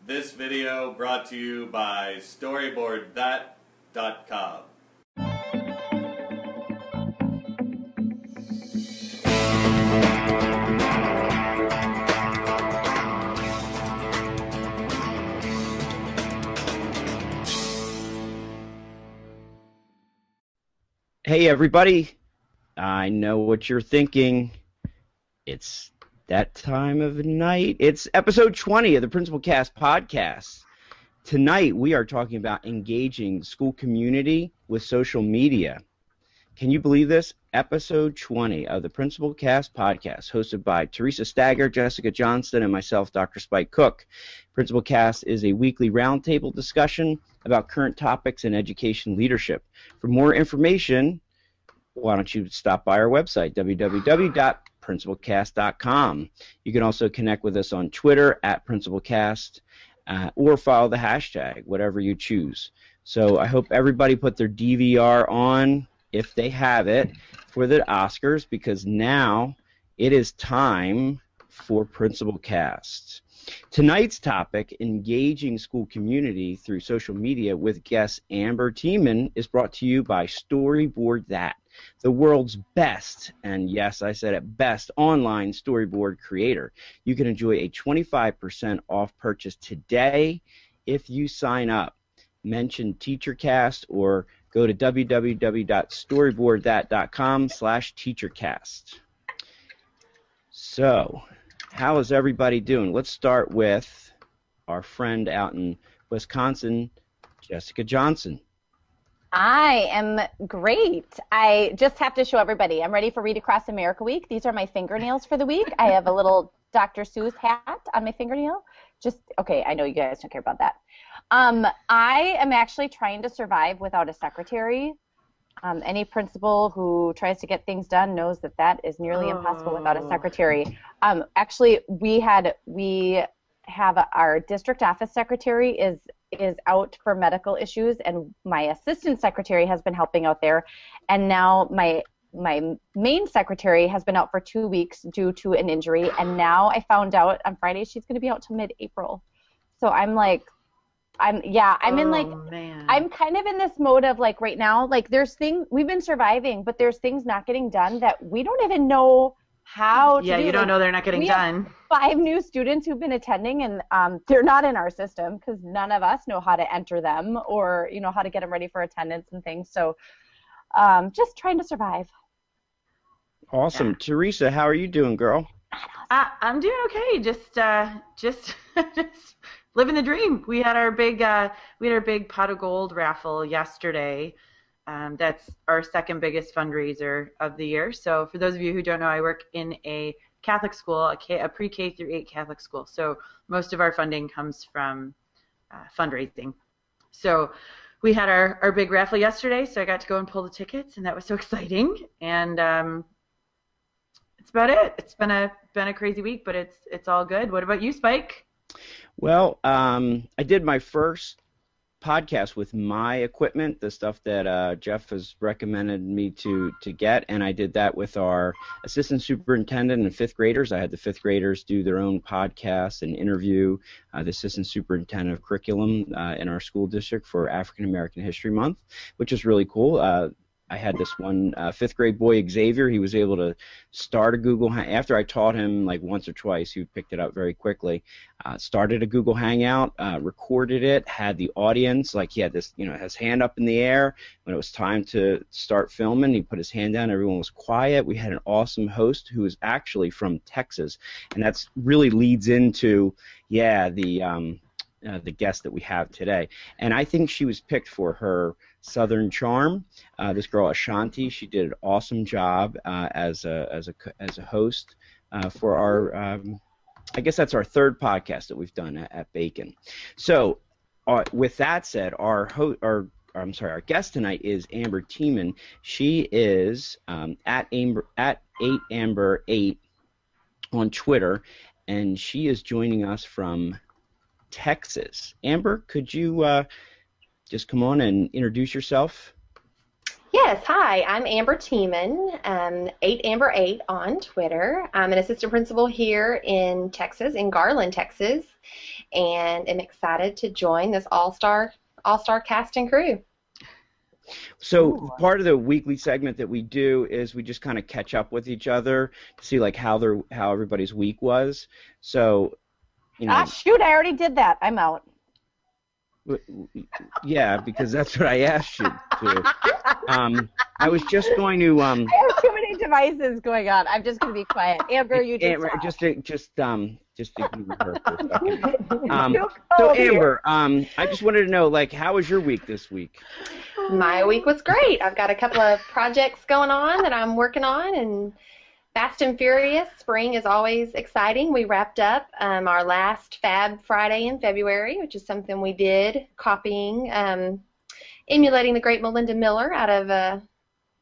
This video brought to you by StoryboardThat.com. Hey everybody, I know what you're thinking. It's that time of night. It's episode 20 of the Principal Cast podcast. Tonight we are talking about engaging the school community with social media. Can you believe this? Episode 20 of the Principal Cast podcast, hosted by Teresa Stagger, Jessica Johnston, and myself, Dr. Spike Cook. Principal Cast is a weekly roundtable discussion about current topics in education leadership. For more information, why don't you stop by our website, www.principalcast.com. You can also connect with us on Twitter @PrincipalCast or follow the hashtag, whatever you choose. So I hope everybody put their DVR on, if they have it, for the Oscars, because now it is time for Principal Cast. Tonight's topic, engaging school community through social media with guest Amber Tiemann, is brought to you by Storyboard That, the world's best, and yes, I said it, best online storyboard creator. You can enjoy a 25% off purchase today if you sign up. Mention TeacherCast or go to www.storyboardthat.com/teachercast. So, how is everybody doing? Let's start with our friend out in Wisconsin, Jessica Johnson. I am great. I just have to show everybody. I'm ready for Read Across America Week. These are my fingernails for the week. I have a little Dr. Seuss hat on my fingernail. Okay, I know you guys don't care about that. I am actually trying to survive without a secretary. Any principal who tries to get things done knows that that is nearly impossible without a secretary. Actually, we have our district office secretary is out for medical issues, and my assistant secretary has been helping out there, and now my main secretary has been out for 2 weeks due to an injury, and now I found out on Friday she's going to be out till mid-April. So I'm kind of in this mode of like right now, like there's things we've been surviving, but there's things not getting done that we don't even know how to do. Yeah, you don't know they're not getting done. We have 5 new students who've been attending, and they're not in our system because none of us know how to enter them or how to get them ready for attendance and things. So just trying to survive. Awesome. Yeah. Teresa, how are you doing, girl? I'm doing okay. Just living the dream. We had our big pot of gold raffle yesterday. That's our second biggest fundraiser of the year. So for those of you who don't know, I work in a Catholic school, a pre-K through 8 Catholic school. So most of our funding comes from fundraising. So we had our big raffle yesterday, so I got to go and pull the tickets, and that was so exciting. And that's about it. It's been a crazy week, but it's all good. What about you, Spike? Well, I did my first podcast with my equipment, the stuff that Jeff has recommended me to get, and I did that with our assistant superintendent and 5th graders. I had the 5th graders do their own podcast and interview the assistant superintendent of curriculum in our school district for African American History Month, which is really cool. I had this one 5th grade boy, Xavier. He was able to start a Google after I taught him like once or twice. He picked it up very quickly. Started a Google Hangout, recorded it, had the audience, like he had this, his hand up in the air. When it was time to start filming, he put his hand down. Everyone was quiet. We had an awesome host who was actually from Texas, and that's really leads into, the guest that we have today. And I think she was picked for her Southern charm. This girl Ashanti, she did an awesome job as a host for our. I guess that's our 3rd podcast that we've done at Bacon. So, with that said, our guest tonight is Amber Tiemann. She is at 8amber8 on Twitter, and she is joining us from Texas. Amber, could you just come on and introduce yourself? Yes, hi, I'm Amber Tiemann, 8Amber8 on Twitter. I'm an assistant principal here in Texas, in Garland, Texas, and am excited to join this all-star cast and crew. So part of the weekly segment that we do is we just kind of catch up with each other to see like how everybody's week was. So, you know. Ah, shoot! I already did that. I'm out. Yeah, because that's what I asked you to. I was just going to. I have too many devices going on. I'm just going to be quiet. Amber, you just. Amber, just ignore her for a second. So Amber, I just wanted to know, like, how was your week this week? My week was great. I've got a couple of projects going on that I'm working on, and fast and furious. Spring is always exciting. We wrapped up our last Fab Friday in February, which is something we did, copying, emulating the great Melinda Miller out of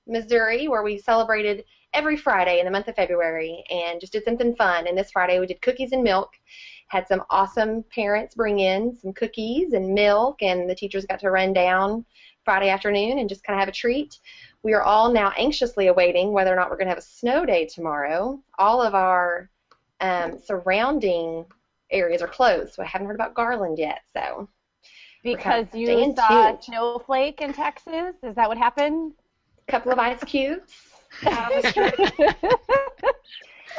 Missouri, where we celebrated every Friday in the month of February and just did something fun. And this Friday we did cookies and milk. Had some awesome parents bring in some cookies and milk, and the teachers got to run down Friday afternoon and just kind of have a treat. We are all now anxiously awaiting whether or not we're going to have a snow day tomorrow. All of our surrounding areas are closed, so I haven't heard about Garland yet. So because you saw a snowflake in Texas, is that what happened? A couple of ice cubes.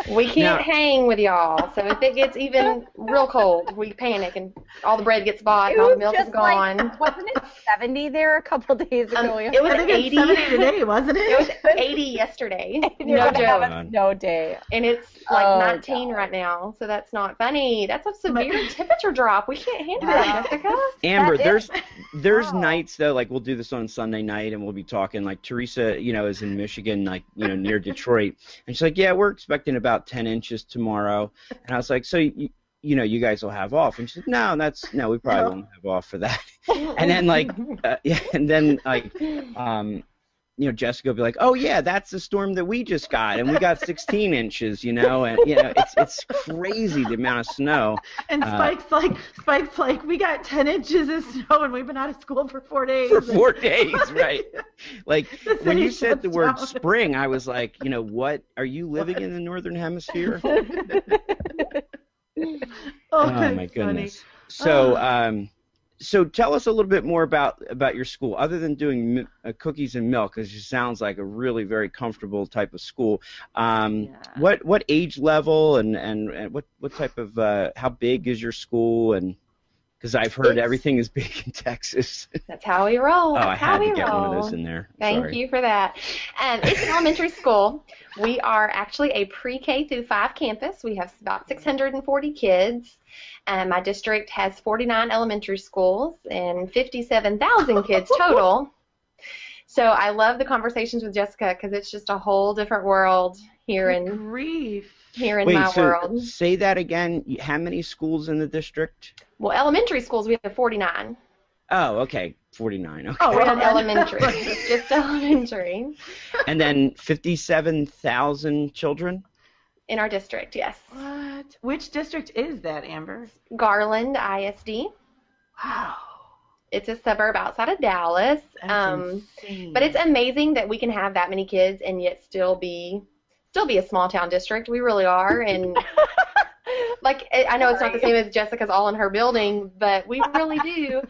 We can't hang with y'all, so if it gets even real cold, we panic and all the bread gets bought and all the milk is gone. Like, wasn't it 70 there a couple days ago? It was 80 today, wasn't it? It was 80 yesterday. No joke. Have a snow day. And it's like 19 right now, so that's not funny. That's a severe temperature drop. We can't handle that, Jessica. Amber, there's nights though, like we'll do this on Sunday night and we'll be talking. Like Teresa, is in Michigan, like near Detroit, and she's like, yeah, we're expecting about 10 inches tomorrow. And I was like, so you guys will have off? And she said, no, we probably won't have off for that. And then Jessica will be like, oh yeah, that's the storm that we just got, and we got 16 inches, and it's crazy the amount of snow. And Spike's like, we got 10 inches of snow, and we've been out of school for 4 days. For 4 days, right? Like when you said the word spring, I was like, what? Are you living in the northern hemisphere? Oh my goodness. Funny. So tell us a little bit more about your school. Other than doing cookies and milk, because it sounds like a really very comfortable type of school. What age level and what type of how big is your school? And because I've heard everything is big in Texas. That's how we roll. I had to get one of those in there. Thank you for that. It's an elementary school. We are actually a pre-K through 5 campus. We have about 640 kids. My district has 49 elementary schools and 57,000 kids total. So I love the conversations with Jessica because it's just a whole different world here in my world. Say that again. How many schools in the district? Well, elementary schools we have 49. Oh, okay, 49. Okay. Oh, we're not elementary. Just elementary. And then 57,000 children? In our district, yes. What? Which district is that, Amber? Garland ISD. Wow. It's a suburb outside of Dallas. That's insane. But it's amazing that we can have that many kids and yet still be a small town district. We really are. And like, I know it's not the same as Jessica's all in her building, but we really do.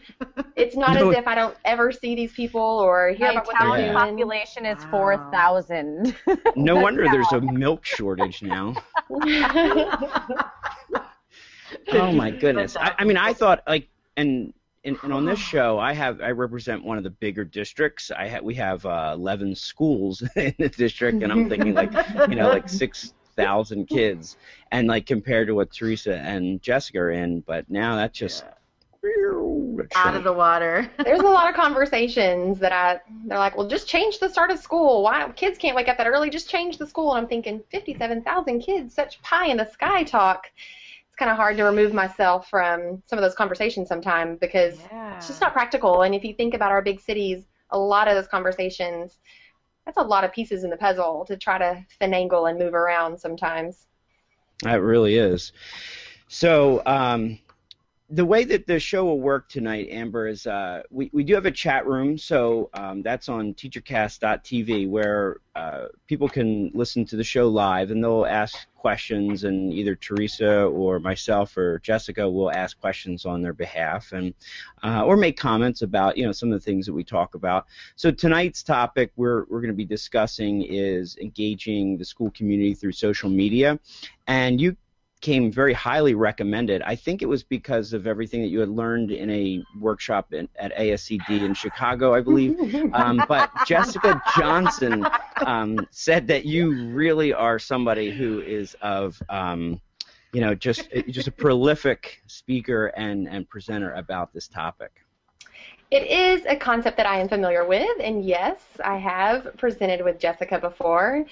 It's not as if I don't ever see these people or hear about what they're doing. My population is 4,000. No wonder there's a milk shortage now. Oh my goodness! I thought and on this show I represent one of the bigger districts. We have 11 schools in the district, and I'm thinking like 6,000 kids, and like compared to what Teresa and Jessica are in, but now that's just out of the water. There's a lot of conversations that they're like, well, just change the start of school. Why kids can't wake up that early? Just change the school. And I'm thinking, 57,000 kids, such pie in the sky talk. It's kind of hard to remove myself from some of those conversations sometimes because it's just not practical. And if you think about our big cities, a lot of those conversations, that's a lot of pieces in the puzzle to try to finagle and move around sometimes. That really is. So, the way that the show will work tonight, Amber, is we do have a chat room, so that's on teachercast.tv where people can listen to the show live, and they'll ask questions, and either Teresa or myself or Jessica will ask questions on their behalf, and or make comments about some of the things that we talk about. So tonight's topic we're going to be discussing is engaging the school community through social media, and you came very highly recommended. I think it was because of everything that you had learned in a workshop at ASCD in Chicago, I believe. But Jessica Johnson said that you really are somebody who is of, just a prolific speaker and presenter about this topic. It is a concept that I am familiar with, and yes, I have presented with Jessica before.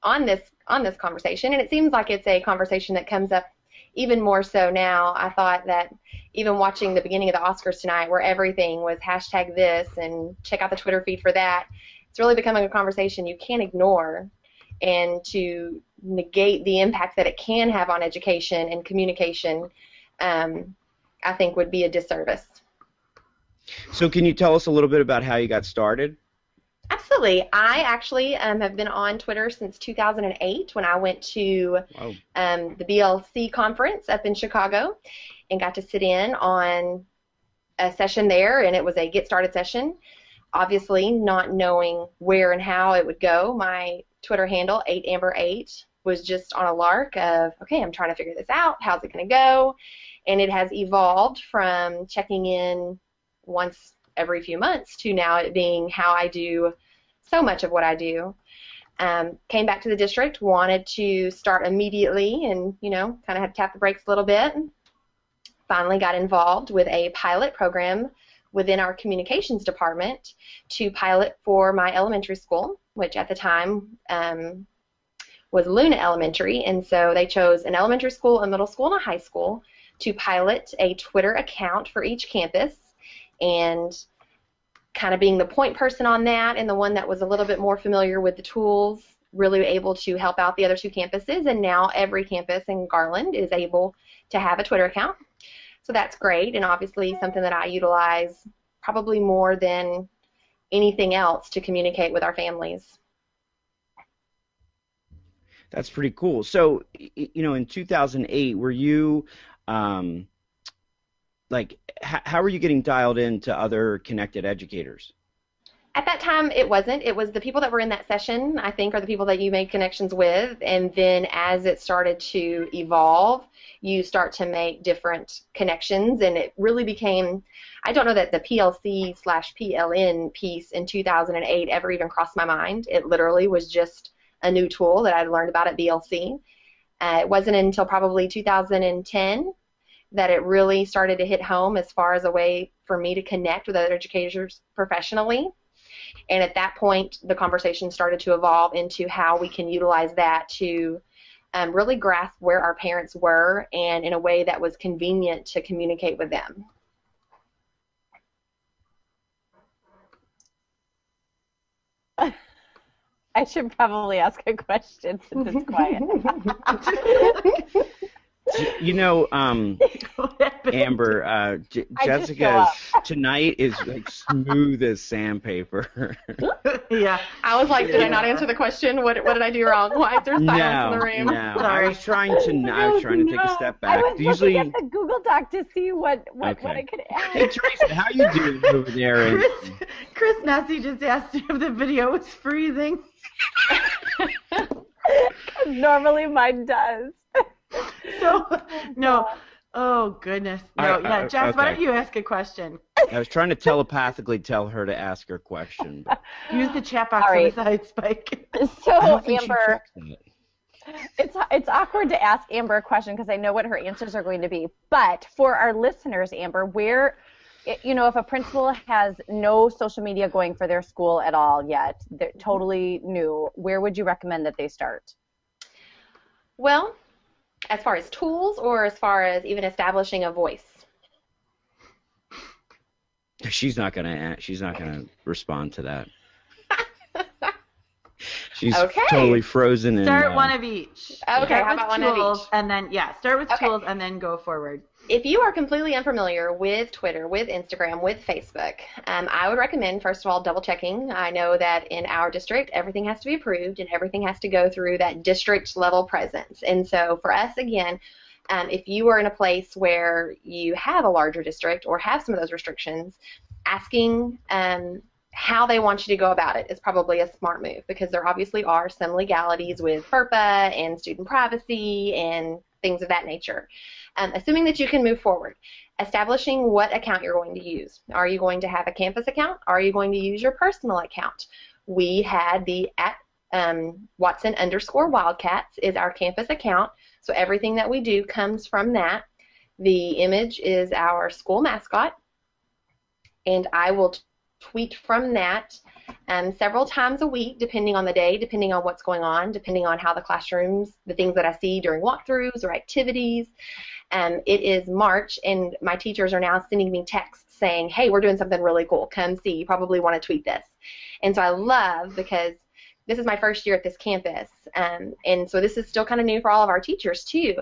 On this conversation, and it seems like it's a conversation that comes up even more so now. I thought that even watching the beginning of the Oscars tonight, where everything was hashtag this and check out the Twitter feed for that, it's really becoming a conversation you can't ignore, and to negate the impact that it can have on education and communication, I think would be a disservice. So can you tell us a little bit about how you got started? Absolutely. I actually have been on Twitter since 2008 when I went to the BLC conference up in Chicago and got to sit in on a session there, and it was a Get Started session. Obviously, not knowing where and how it would go, my Twitter handle, 8amber8, was just on a lark of, okay, I'm trying to figure this out. How's it going to go? And it has evolved from checking in once every few months to now it being how I do so much of what I do. Came back to the district, wanted to start immediately, and kind of had to tap the brakes a little bit. Finally got involved with a pilot program within our communications department to pilot for my elementary school, which at the time was Luna Elementary, and so they chose an elementary school, a middle school, and a high school to pilot a Twitter account for each campus, and kind of being the point person on that and the one that was a little bit more familiar with the tools, really able to help out the other two campuses, and now every campus in Garland is able to have a Twitter account. So that's great, and obviously something that I utilize probably more than anything else to communicate with our families. That's pretty cool. So, in 2008, were you how are you getting dialed into other connected educators? At that time, it wasn't. It was the people that were in that session, I think, are the people that you made connections with, and then as it started to evolve, you start to make different connections, and it really became, I don't know that the PLC/PLN piece in 2008 ever even crossed my mind. It literally was just a new tool that I'd learned about at BLC. It wasn't until probably 2010 that it really started to hit home as far as a way for me to connect with other educators professionally. And at that point, the conversation started to evolve into how we can utilize that to really grasp where our parents were, and in a way that was convenient to communicate with them. I should probably ask a question since it's quiet. Amber, Jessica tonight is like smooth as sandpaper. Yeah. I was like, did I not answer the question? What did I do wrong? Why is there silence in the room? No. I was trying to take a step back. I was looking at the Google Doc to see what I could add. Hey, Teresa, how you doing over there? Chris Nessie just asked if the video was freezing. Normally mine does. No. Oh, goodness. No, Jess, why don't you ask a question? I was trying to telepathically tell her to ask her question. But... Use the chat box on the side, Spike. So, Amber, it's awkward to ask Amber a question because I know what her answers are going to be. But for our listeners, Amber, where, if a principal has no social media going for their school at all yet, they're totally new, where would you recommend that they start? Well, as far as tools or as far as even establishing a voice? She's not gonna respond to that. She's Okay. totally frozen. Start one of each. Okay, Start how with about one of tools, each? and then start with Okay. tools and then go forward. If you are completely unfamiliar with Twitter, with Instagram, with Facebook, I would recommend, first of all, double checking. I know that in our district, everything has to be approved and everything has to go through that district level presence. And so for us, again, if you are in a place where you have a larger district or have some of those restrictions, asking how they want you to go about it is probably a smart move, because there obviously are some legalities with FERPA and student privacy and things of that nature. Assuming that you can move forward, establishing what account you're going to use. Are you going to have a campus account? Are you going to use your personal account? We had the @Watson_Wildcats is our campus account, so everything that we do comes from that. The image is our school mascot, and I will tweet from that several times a week, depending on the day, depending on what's going on, depending on how the classrooms, the things that I see during walkthroughs or activities. It is March, and my teachers are now sending me texts saying, hey, we're doing something really cool. Come see. You probably want to tweet this. And so I love, because this is my first year at this campus, and so this is still kind of new for all of our teachers too,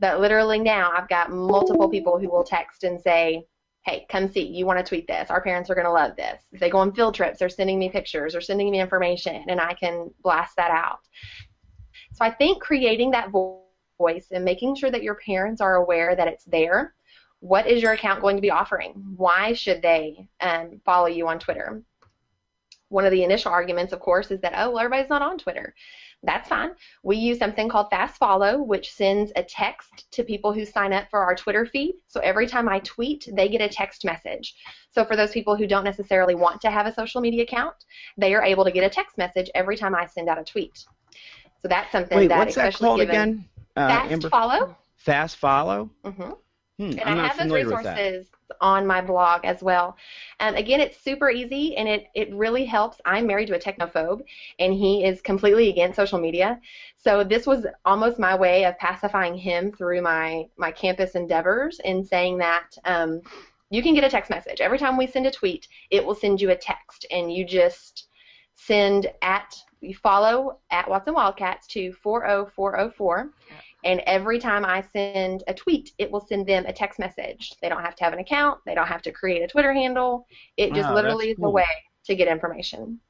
but literally now I've got multiple people who will text and say, hey, come see, you want to tweet this. Our parents are going to love this. If they go on field trips, they're sending me pictures or sending me information, and I can blast that out. So I think creating that voice and making sure that your parents are aware that it's there. What is your account going to be offering? Why should they follow you on Twitter? One of the initial arguments, of course, is that, oh, well, everybody's not on Twitter. That's fine. We use something called Fast Follow, which sends a text to people who sign up for our Twitter feed. So every time I tweet, they get a text message. So for those people who don't necessarily want to have a social media account, they are able to get a text message every time I send out a tweet. So that's something Wait, that, what's that especially called given again? Fast Amber? Follow. Fast Follow? Mm-hmm. I'm And I not have those familiar with that. resources on my blog as well. Again, it's super easy, and it really helps. I'm married to a technophobe, and he is completely against social media. So this was almost my way of pacifying him through my campus endeavors, and saying that you can get a text message. Every time we send a tweet, it will send you a text, and you just you follow @Watson Wildcats to 40404. And every time I send a tweet, it will send them a text message. They don't have to have an account. They don't have to create a Twitter handle. It just literally is a way to get information.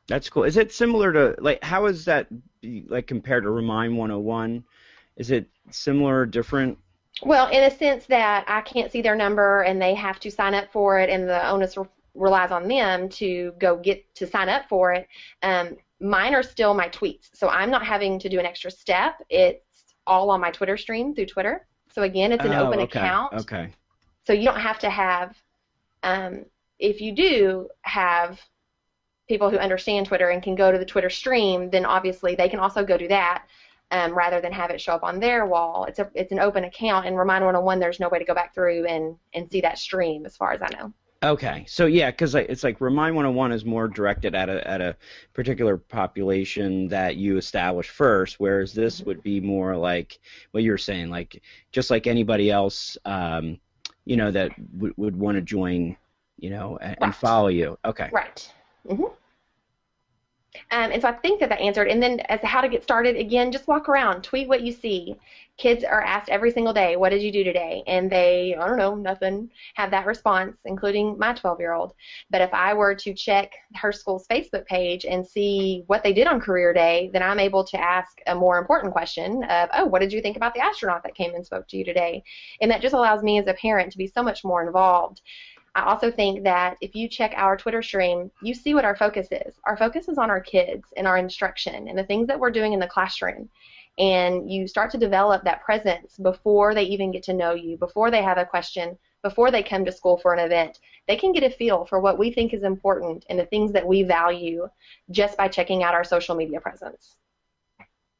That's cool. Is it similar to, like, how is that, like, compared to Remind 101? Is it similar or different? Well, in a sense that I can't see their number, and they have to sign up for it, and the onus relies on them to go get to sign up for it. Mine are still my tweets, so I'm not having to do an extra step. It's all on my Twitter stream through Twitter. So again, it's an open account. Okay. So you don't have to have, if you do have people who understand Twitter and can go to the Twitter stream, then obviously they can also go do that rather than have it show up on their wall. It's an open account, and Remind 101, there's no way to go back through and see that stream as far as I know. Okay, so yeah, because it's like Remind 101 is more directed at a particular population that you establish first, whereas this would be more like what you're saying, like just like anybody else, that would want to join, and follow you. Okay. Right. Mm-hmm. And so I think that answered. And then as to how to get started, again, just walk around, tweet what you see. Kids are asked every single day, what did you do today? And they, I don't know, nothing, have that response, including my 12-year-old. But if I were to check her school's Facebook page and see what they did on career day, then I'm able to ask a more important question of, oh, what did you think about the astronaut that came and spoke to you today? And that just allows me as a parent to be so much more involved. I also think that if you check our Twitter stream, you see what our focus is. Our focus is on our kids and our instruction and the things that we're doing in the classroom. And you start to develop that presence before they even get to know you, before they have a question, before they come to school for an event. They can get a feel for what we think is important and the things that we value just by checking out our social media presence.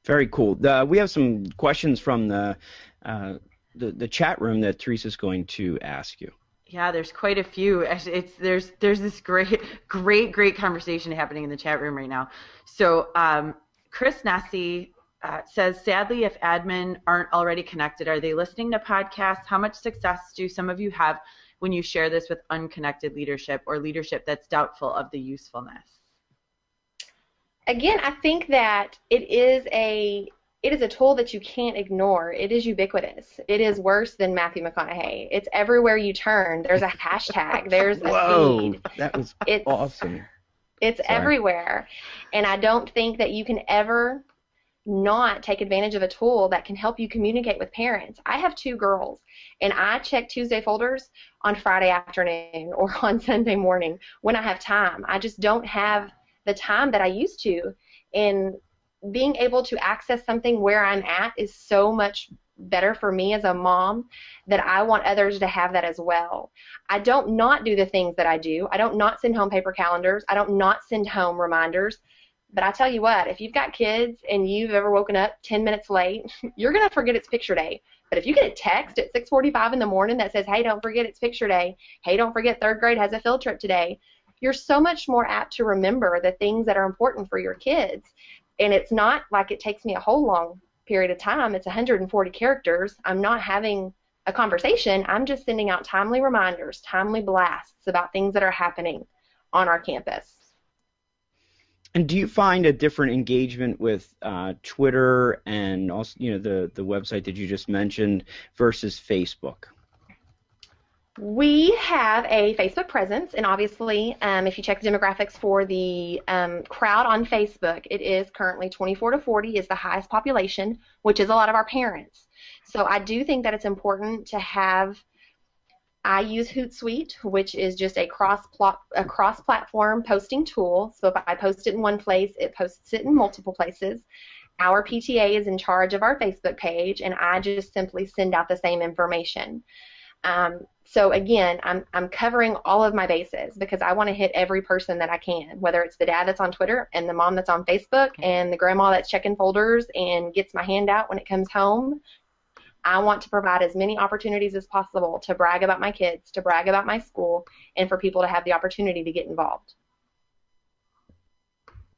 Very cool. We have some questions from the chat room that Teresa's going to ask you. Yeah, there's quite a few. There's this great conversation happening in the chat room right now. So Chris Nessie says, sadly, if admin aren't already connected, are they listening to podcasts? How much success do some of you have when you share this with unconnected leadership or leadership that's doubtful of the usefulness? Again, I think that it is a tool that you can't ignore. It is ubiquitous. It is worse than Matthew McConaughey. It's everywhere you turn. There's a hashtag. There's a Whoa, feed. that was It's awesome. it's Sorry. everywhere, and I don't think that you can ever not take advantage of a tool that can help you communicate with parents. I have 2 girls, and I check Tuesday folders on Friday afternoon or on Sunday morning when I have time. I just don't have the time that I used to, and being able to access something where I'm at is so much better for me as a mom that I want others to have that as well. I don't not do the things that I do. I don't not send home paper calendars. I don't not send home reminders. But I tell you what, if you've got kids and you've ever woken up 10 minutes late, you're going to forget it's picture day. But if you get a text at 6:45 in the morning that says, hey, don't forget it's picture day, hey, don't forget 3rd grade has a field trip today, you're so much more apt to remember the things that are important for your kids. And it's not like it takes me a whole long period of time. It's 140 characters. I'm not having a conversation. I'm just sending out timely reminders, timely blasts about things that are happening on our campus. And do you find a different engagement with Twitter and also, the website that you just mentioned versus Facebook? We have a Facebook presence, and obviously, if you check the demographics for the crowd on Facebook, it is currently 24 to 40 is the highest population, which is a lot of our parents. So I do think that it's important to have. I use Hootsuite, which is just a cross-platform posting tool. So if I post it in one place, it posts it in multiple places. Our PTA is in charge of our Facebook page, and I just simply send out the same information. So again, I'm covering all of my bases because I want to hit every person that I can, whether it's the dad that's on Twitter and the mom that's on Facebook and the grandma that's checking folders and gets my handout when it comes home. I want to provide as many opportunities as possible to brag about my kids, to brag about my school, and for people to have the opportunity to get involved.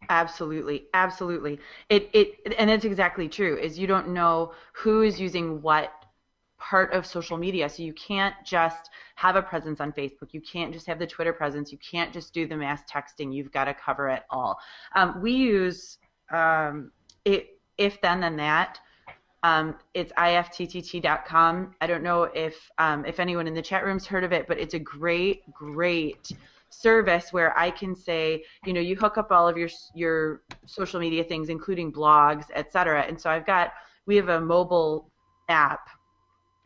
Absolutely, absolutely. And it's exactly true. Is you don't know who is using what part of social media, so you can't just have a presence on Facebook. You can't just have the Twitter presence. You can't just do the mass texting. You've got to cover it all. We use If Then Then That. It's ifttt.com. I don't know if anyone in the chat room's heard of it, but it's a great service where I can say, you hook up all of your social media things, including blogs, etc. And so we have a mobile app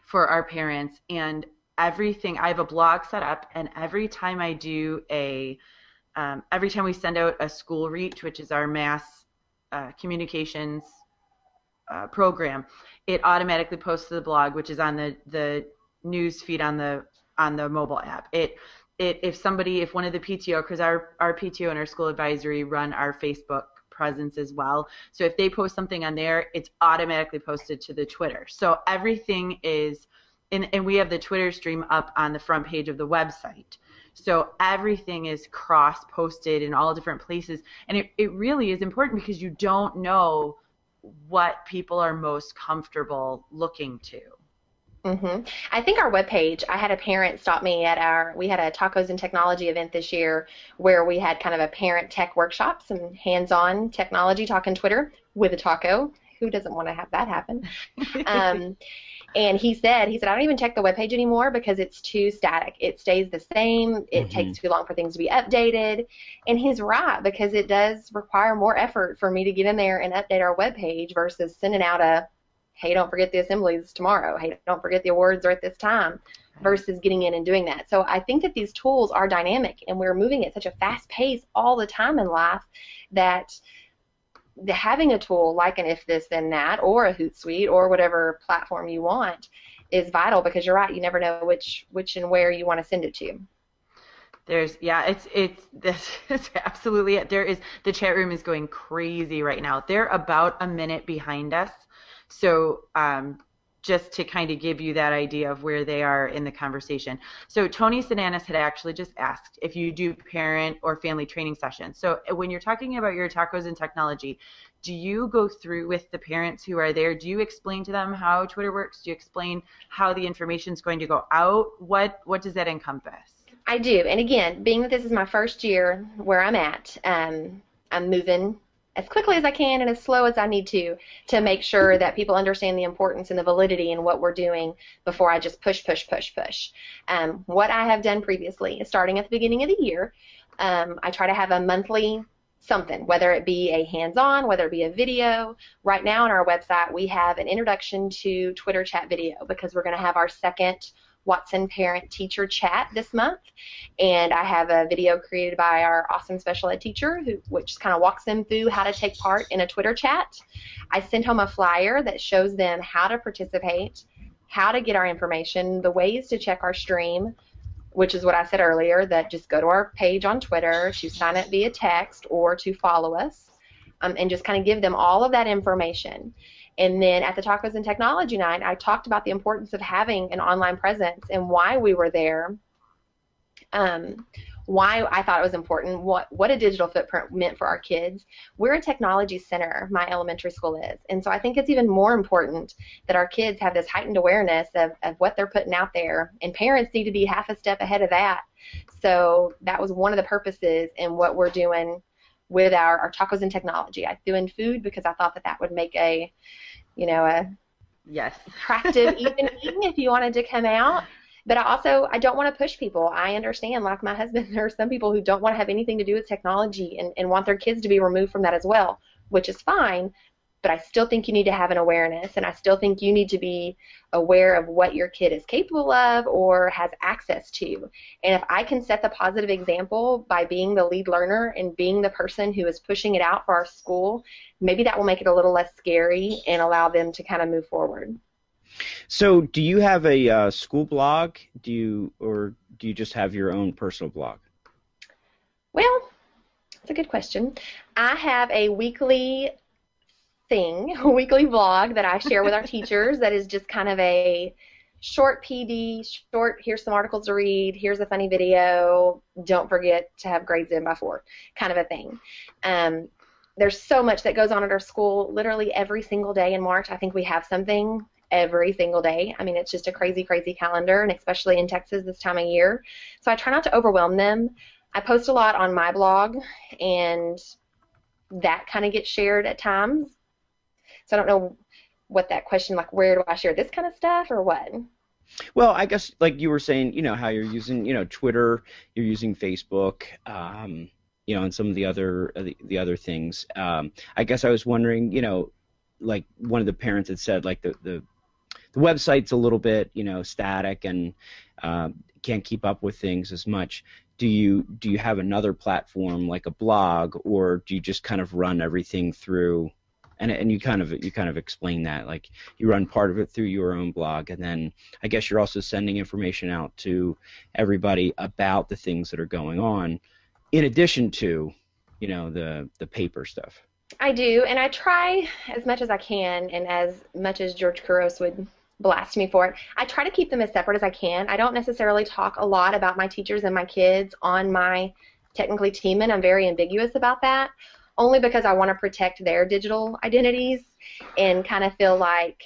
for our parents, and everything. I have a blog set up, and every time I do every time we send out a school reach, which is our mass communications program, it automatically posts to the blog, which is on the news feed on the mobile app. If one of the PTO, because our PTO and our school advisory run our Facebook presence as well, so if they post something on there, it's automatically posted to the Twitter. So everything is, and we have the Twitter stream up on the front page of the website. So everything is cross-posted in all different places, and it really is important because you don't know what people are most comfortable looking to. Mm-hmm. I think our webpage, I had a parent stop me we had a Tacos and Technology event this year where we had kind of a parent tech workshop, some hands-on technology, talking Twitter with a taco. Who doesn't want to have that happen? And he said, I don't even check the webpage anymore because it's too static. It stays the same. It takes too long for things to be updated. And he's right, because it does require more effort for me to get in there and update our webpage versus sending out hey, don't forget the assemblies tomorrow. Hey, don't forget the awards are at this time, versus getting in and doing that. So I think that these tools are dynamic, and we're moving at such a fast pace all the time in life that having a tool like an If This Then That or a Hootsuite or whatever platform you want is vital, because you're right, you never know which and where you want to send it to. It's absolutely it. The chat room is going crazy right now. They're about a minute behind us. So just to kind of give you that idea of where they are in the conversation. So Tony Sinanis had actually just asked if you do parent or family training sessions. So when you're talking about your Tacos and Technology, do you go through with the parents who are there? Do you explain to them how Twitter works? Do you explain how the information is going to go out? What does that encompass? I do. And again, being that this is my first year where I'm at, I'm moving as quickly as I can and as slow as I need to make sure that people understand the importance and the validity in what we're doing before I just push. What I have done previously is starting at the beginning of the year, I try to have a monthly something, whether it be a hands-on, whether it be a video. Right now on our website, we have an introduction to Twitter chat video because we're going to have our second Watson parent-teacher chat this month, and I have a video created by our awesome special ed teacher which kind of walks them through how to take part in a Twitter chat. I sent home a flyer that shows them how to participate, how to get our information, the ways to check our stream, which is what I said earlier, that just go to our page on Twitter to sign up via text or to follow us, and just kind of give them all of that information. And then at the Tacos and Technology Night, I talked about the importance of having an online presence and why we were there, why I thought it was important, what a digital footprint meant for our kids. We're a technology center, my elementary school is, and so I think it's even more important that our kids have this heightened awareness of what they're putting out there, and parents need to be half a step ahead of that. So that was one of the purposes in what we're doing with our Tacos and Technology. I threw in food because I thought that would make a yes attractive evening if you wanted to come out. But I don't want to push people. I understand, like my husband, there are some people who don't want to have anything to do with technology and want their kids to be removed from that as well, which is fine. But I still think you need to have an awareness, and I still think you need to be aware of what your kid is capable of or has access to. And if I can set the positive example by being the lead learner and being the person who is pushing it out for our school, maybe that will make it a little less scary and allow them to kind of move forward. So do you have a school blog? Do you just have your own personal blog? Well, that's a good question. I have a weekly blog that I share with our teachers that is just kind of a short PD, here's some articles to read, here's a funny video, don't forget to have grades in by 4, kind of a thing. There's so much that goes on at our school. Literally every single day in March, I think we have something every single day. I mean, it's just a crazy, crazy calendar, and especially in Texas this time of year. So I try not to overwhelm them. I post a lot on my blog, and that kind of gets shared at times. So I don't know what that question, like where do I share this kind of stuff or what? Well, I guess like you were saying, how you're using, Twitter, you're using Facebook, and some of the other things. I guess I was wondering, like one of the parents had said, like the website's a little bit, static and can't keep up with things as much. Do you have another platform like a blog, or do you just kind of run everything through? And you kind of explain that, like you run part of it through your own blog, and then I guess you're also sending information out to everybody about the things that are going on, in addition to, the paper stuff. I do, and I try as much as I can, and as much as George Couros would blast me for it, I try to keep them as separate as I can. I don't necessarily talk a lot about my teachers and my kids on my Technically Team, and I'm very ambiguous about that, only because I want to protect their digital identities and kind of feel like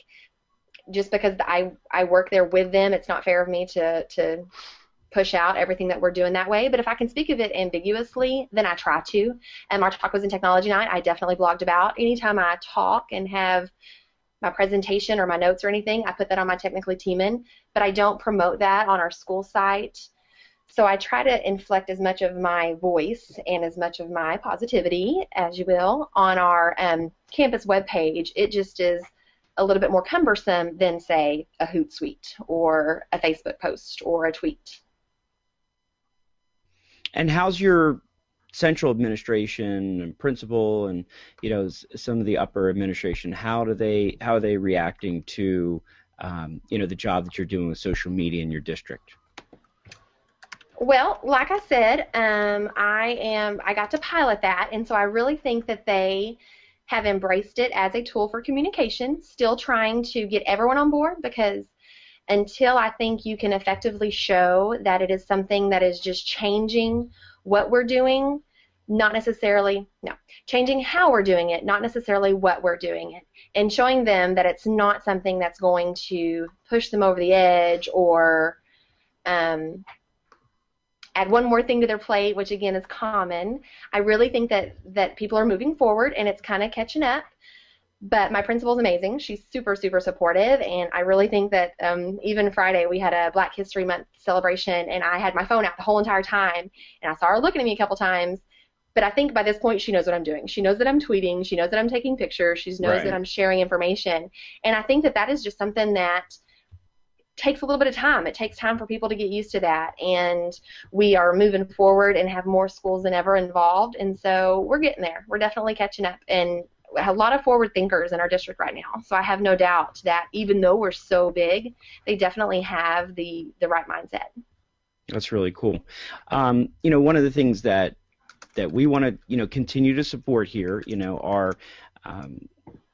just because I work there with them, it's not fair of me to push out everything that we're doing that way. But if I can speak of it ambiguously, then I try to. And our Tacos and Technology Night, I definitely blogged about. Anytime I talk and have my presentation or my notes or anything, I put that on my Technically Teamin', but I don't promote that on our school site. So I try to inflect as much of my voice and as much of my positivity, as you will, on our campus webpage. It just is a little bit more cumbersome than, say, a Hootsuite or a Facebook post or a tweet. And how's your central administration and principal and some of the upper administration? How are they reacting to the job that you're doing with social media in your district? Well, like I said, I got to pilot that, and so I really think that they have embraced it as a tool for communication, still trying to get everyone on board, because until I think you can effectively show that it is something that is just changing what we're doing, changing how we're doing it, not necessarily what we're doing it, and showing them that it's not something that's going to push them over the edge or add one more thing to their plate, which again is common. I really think that people are moving forward and it's kind of catching up. But my principal's amazing. She's super, super supportive, and I really think that even Friday we had a Black History Month celebration, and I had my phone out the whole entire time, and I saw her looking at me a couple times. But I think by this point she knows what I'm doing. She knows that I'm tweeting. She knows that I'm taking pictures. She knows that I'm sharing information. And I think that is just something that takes a little bit of time. It takes time for people to get used to that. And we are moving forward and have more schools than ever involved. And so we're getting there. We're definitely catching up. And we have a lot of forward thinkers in our district right now. So I have no doubt that even though we're so big, they definitely have the right mindset. That's really cool. One of the things that we want to, continue to support here, our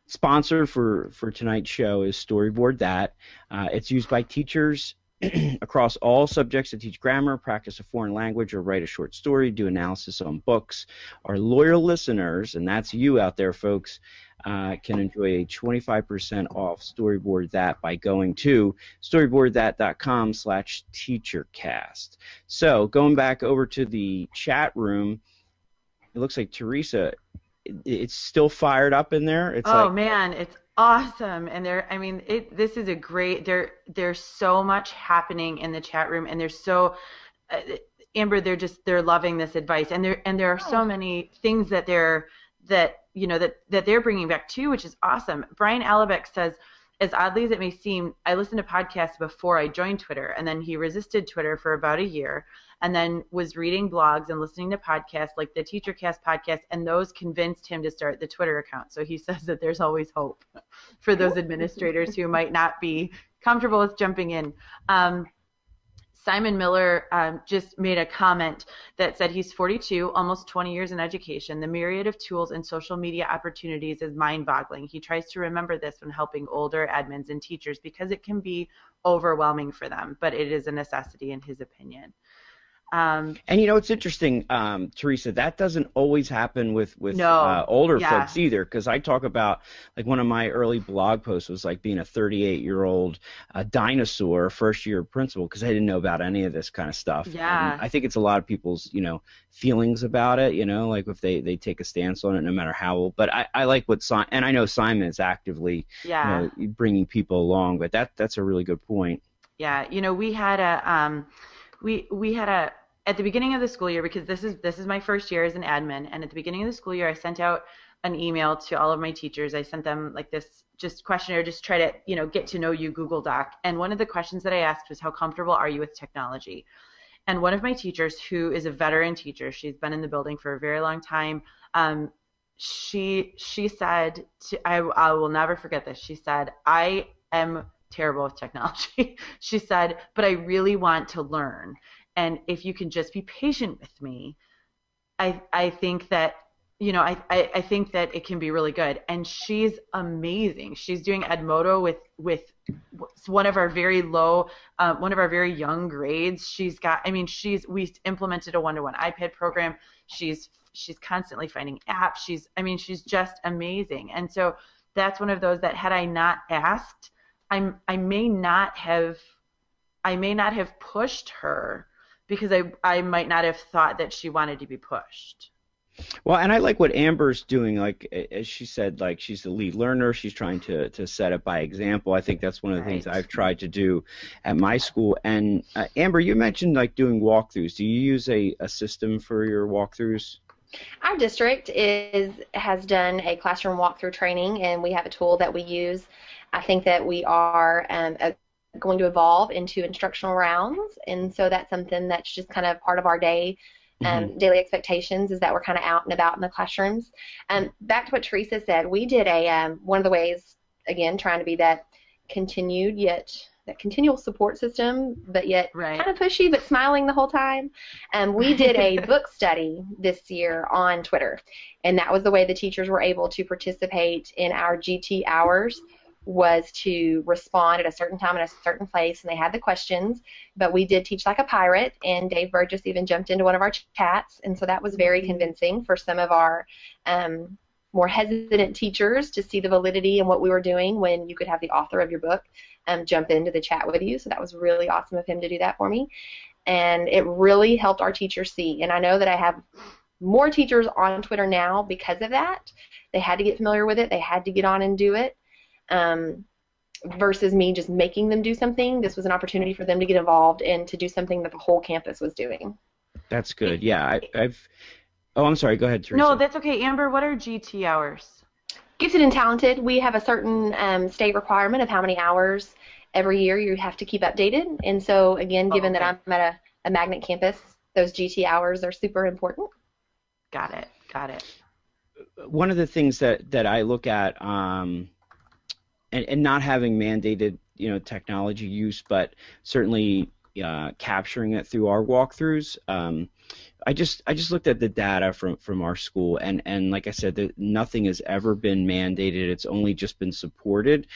sponsor for tonight's show is Storyboard That. It's used by teachers across all subjects to teach grammar, practice a foreign language, or write a short story, do analysis on books. Our loyal listeners, and that's you out there, folks, can enjoy a 25% off Storyboard That by going to storyboardthat.com/teachercast. So going back over to the chat room, it looks like Teresa, it's still fired up in there. It's man, it's awesome. And this is a great. There's so much happening in the chat room, and there's so Amber. They're loving this advice, and there are so many things that they're bringing back too, which is awesome. Brian Alabek says, as oddly as it may seem, I listened to podcasts before I joined Twitter, and then he resisted Twitter for about a year, and then was reading blogs and listening to podcasts like the TeacherCast podcast, and those convinced him to start the Twitter account. So he says that there's always hope for those administrators who might not be comfortable with jumping in. Simon Miller just made a comment that said he's 42, almost 20 years in education. The myriad of tools and social media opportunities is mind-boggling. He tries to remember this when helping older admins and teachers because it can be overwhelming for them, but it is a necessity in his opinion. And it's interesting, Teresa, that doesn't always happen with older folks either, because I talk about, like, one of my early blog posts was like being a 38-year-old dinosaur first-year principal, because I didn't know about any of this kind of stuff. Yeah. I think it's a lot of people's, feelings about it, like if they take a stance on it no matter how old. But I like what Simon, and I know Simon is actively bringing people along, but that's a really good point. Yeah, we had a we had a at the beginning of the school year, because this is my first year as an admin, and at the beginning of the school year I sent out an email to all of my teachers. I sent them like this just questionnaire, just try to get to know you Google Doc, and one of the questions that I asked was, how comfortable are you with technology? And one of my teachers, who is a veteran teacher, she's been in the building for a very long time, she said I will never forget this, she said, I am terrible with technology. She said, but I really want to learn. And if you can just be patient with me, I think that, I think that it can be really good. And she's amazing. She's doing Edmodo with one of our very very young grades. She's got, we implemented a one-to-one iPad program. She's constantly finding apps. She's just amazing. And so that's one of those that, had I not asked, I may not have pushed her, because I might not have thought that she wanted to be pushed. Well, and I like what Amber's doing. Like, as she said, like, she's the lead learner. She's trying to set it by example. I think that's one of the things I've tried to do at my school. And Amber, you mentioned like doing walkthroughs. Do you use a system for your walkthroughs? Our district has done a classroom walkthrough training, and we have a tool that we use. I think that we are going to evolve into instructional rounds, and so that's something that's just kind of part of our day. Daily expectations is that we're kind of out and about in the classrooms. Back to what Teresa said, we did one of the ways, again, trying to be that continual support system, but yet kind of pushy, but smiling the whole time. We did a book study this year on Twitter, and that was the way the teachers were able to participate in our GT hours, was to respond at a certain time in a certain place, and they had the questions, but we did teach like a pirate, and Dave Burgess even jumped into one of our chats, and so that was very convincing for some of our more hesitant teachers to see the validity in what we were doing when you could have the author of your book jump into the chat with you. So that was really awesome of him to do that for me. and it really helped our teachers see. And I know that I have more teachers on Twitter now because of that. They had to get familiar with it. They had to get on and do it. Versus me just making them do something. This was an opportunity for them to get involved and to do something that the whole campus was doing. That's good. Yeah, I've. Oh, I'm sorry. Go ahead, Teresa. No, that's okay. Amber, what are GT hours? Gifted and talented. We have a certain state requirement of how many hours every year you have to keep updated. And so, again, given that I'm at a magnet campus, those GT hours are super important. Got it. One of the things that I look at, and not having mandated, technology use, but certainly capturing it through our walkthroughs. I just looked at the data from our school, and like I said, nothing has ever been mandated. It's only just been supported.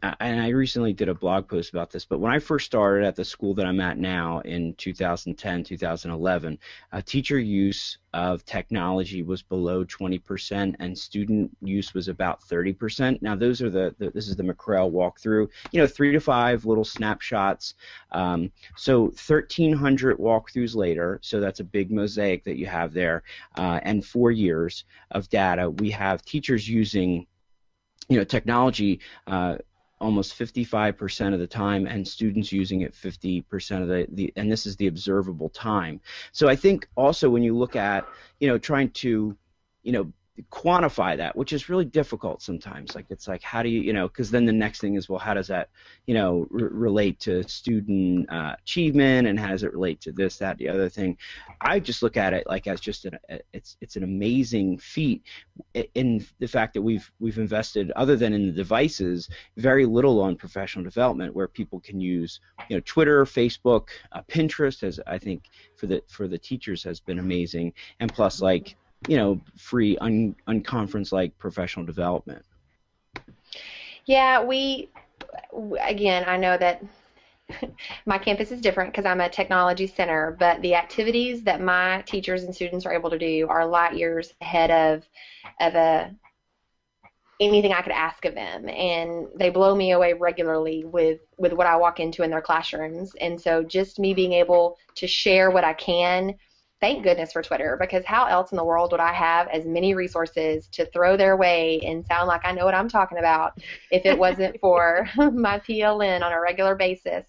And I recently did a blog post about this, but when I first started at the school that I'm at now in 2010, 2011, teacher use of technology was below 20%, and student use was about 30%. Now, those are this is the McCrail walkthrough, 3 to 5 little snapshots. So 1,300 walkthroughs later, so that's a big mosaic that you have there, and 4 years of data, we have teachers using, technology almost 55% of the time, and students using it 50% of the and this is the observable time. So I think also when you look at, trying to, quantify that, which is really difficult sometimes. Like, it's like, how do you, because then the next thing is, well, how does that, relate to student achievement, and how does it relate to this, that, the other thing? I just look at it like as just it's an amazing feat in the fact that we've invested, other than in the devices, very little on professional development, where people can use, Twitter, Facebook, Pinterest, as I think for the teachers has been amazing, and plus free unconference-like professional development. Yeah, again, I know that my campus is different because I'm a technology center, but the activities that my teachers and students are able to do are light years ahead of anything I could ask of them, and they blow me away regularly with what I walk into in their classrooms. And so just me being able to share what I can, thank goodness for Twitter, because how else in the world would I have as many resources to throw their way and sound like I know what I'm talking about if it wasn't for my PLN on a regular basis?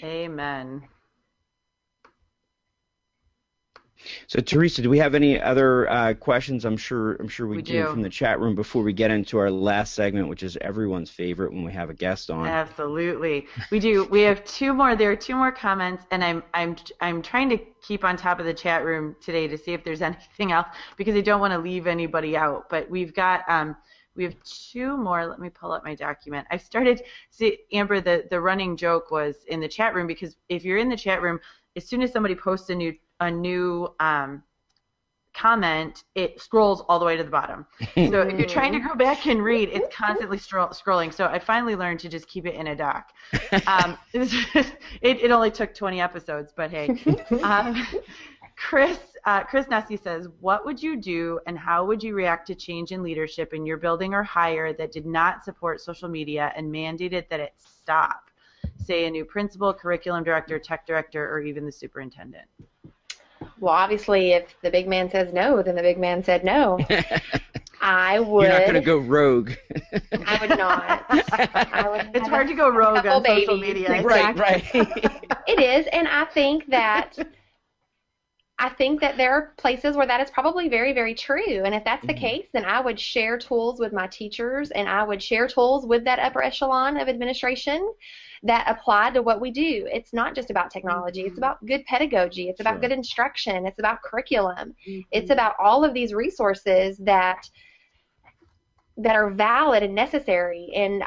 Amen. So, Teresa, do we have any other questions? I'm sure we do from the chat room before we get into our last segment, which is everyone's favorite when we have a guest on. Absolutely, we do. We have two more. There are two more comments, and I'm trying to keep on top of the chat room today to see if there's anything else, because I don't want to leave anybody out. But we have two more. Let me pull up my document. I started. See, Amber, the running joke was in the chat room, because if you're in the chat room, as soon as somebody posts a new comment, it scrolls all the way to the bottom. So if you're trying to go back and read, it's constantly scrolling. So I finally learned to just keep it in a doc. It only took 20 episodes, but hey. Chris Nessy says, what would you do and how would you react to change in leadership in your building or higher that did not support social media and mandated that it stop? Say a new principal, curriculum director, tech director, or even the superintendent. Well, obviously, if the big man says no, then the big man said no. I would. You're not going to go rogue. I would not. It's hard to go rogue on social media. Right. It is, and I think that there are places where that is probably very, very true. And if that's the case, then I would share tools with my teachers, and I would share tools with that upper echelon of administration that apply to what we do. It's not just about technology. It's about good pedagogy. It's about good instruction. It's about curriculum. It's about all of these resources that are valid and necessary. And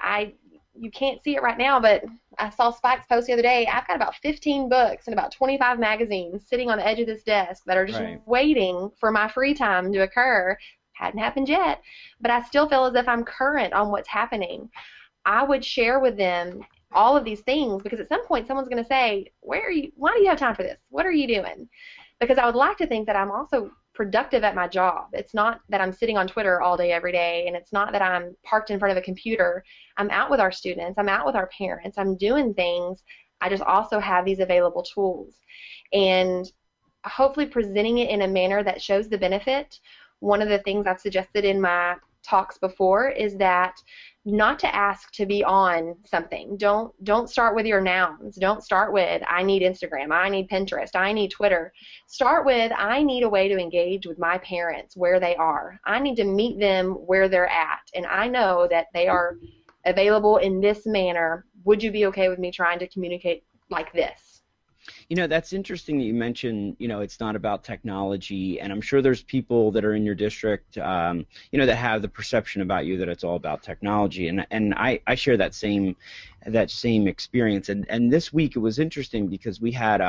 you can't see it right now, but I saw Spike's post the other day. I've got about 15 books and about 25 magazines sitting on the edge of this desk that are just waiting for my free time to occur. Hadn't happened yet, but I still feel as if I'm current on what's happening. I would share with them all of these things, because at some point someone's going to say, why do you have time for this? What are you doing? Because I would like to think that I'm also productive at my job. It's not that I'm sitting on Twitter all day, every day, and it's not that I'm parked in front of a computer. I'm out with our students. I'm out with our parents. I'm doing things. I just also have these available tools. And hopefully presenting it in a manner that shows the benefit. One of the things I've suggested in my talks before is that not to ask to be on something. Don't start with your nouns. Don't start with I need Instagram, I need Pinterest, I need Twitter. Start with I need a way to engage with my parents where they are. I need to meet them where they're at, and I know that they are available in this manner. Would you be okay with me trying to communicate like this? That's interesting that you mentioned, it's not about technology, and I'm sure there's people that are in your district, that have the perception about you that it's all about technology, and I share that same experience. And this week it was interesting because we had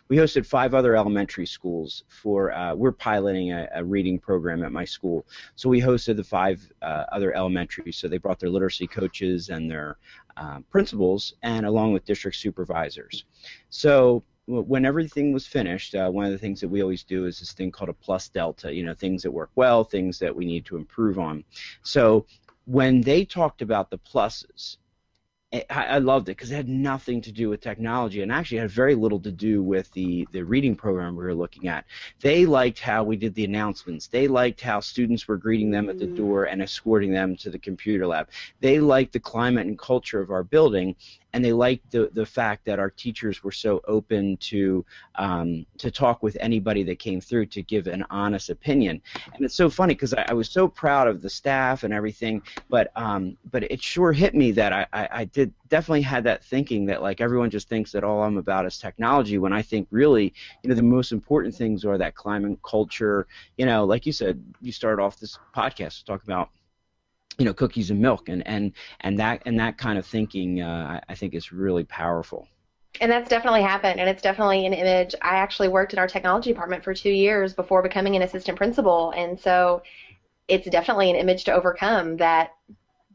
we hosted 5 other elementary schools for we're piloting a reading program at my school, so we hosted the 5 other elementaries. So they brought their literacy coaches and their principals, and along with district supervisors. So when everything was finished, one of the things that we always do is this thing called a plus delta, things that work well, things that we need to improve on. So when they talked about the pluses, I loved it because it had nothing to do with technology, and actually had very little to do with the reading program we were looking at. They liked how we did the announcements. They liked how students were greeting them at the door and escorting them to the computer lab. They liked the climate and culture of our building, and they liked the fact that our teachers were so open to talk with anybody that came through to give an honest opinion. And it's so funny because I was so proud of the staff and everything, but it sure hit me that I did definitely had that thinking that like everyone just thinks that all I'm about is technology, when I think really the most important things are that climate, culture. Like you said, you started off this podcast to talk about cookies and milk, and that kind of thinking, I think is really powerful. And that's definitely happened, and it's definitely an image. I actually worked in our technology department for 2 years before becoming an assistant principal, and so it's definitely an image to overcome that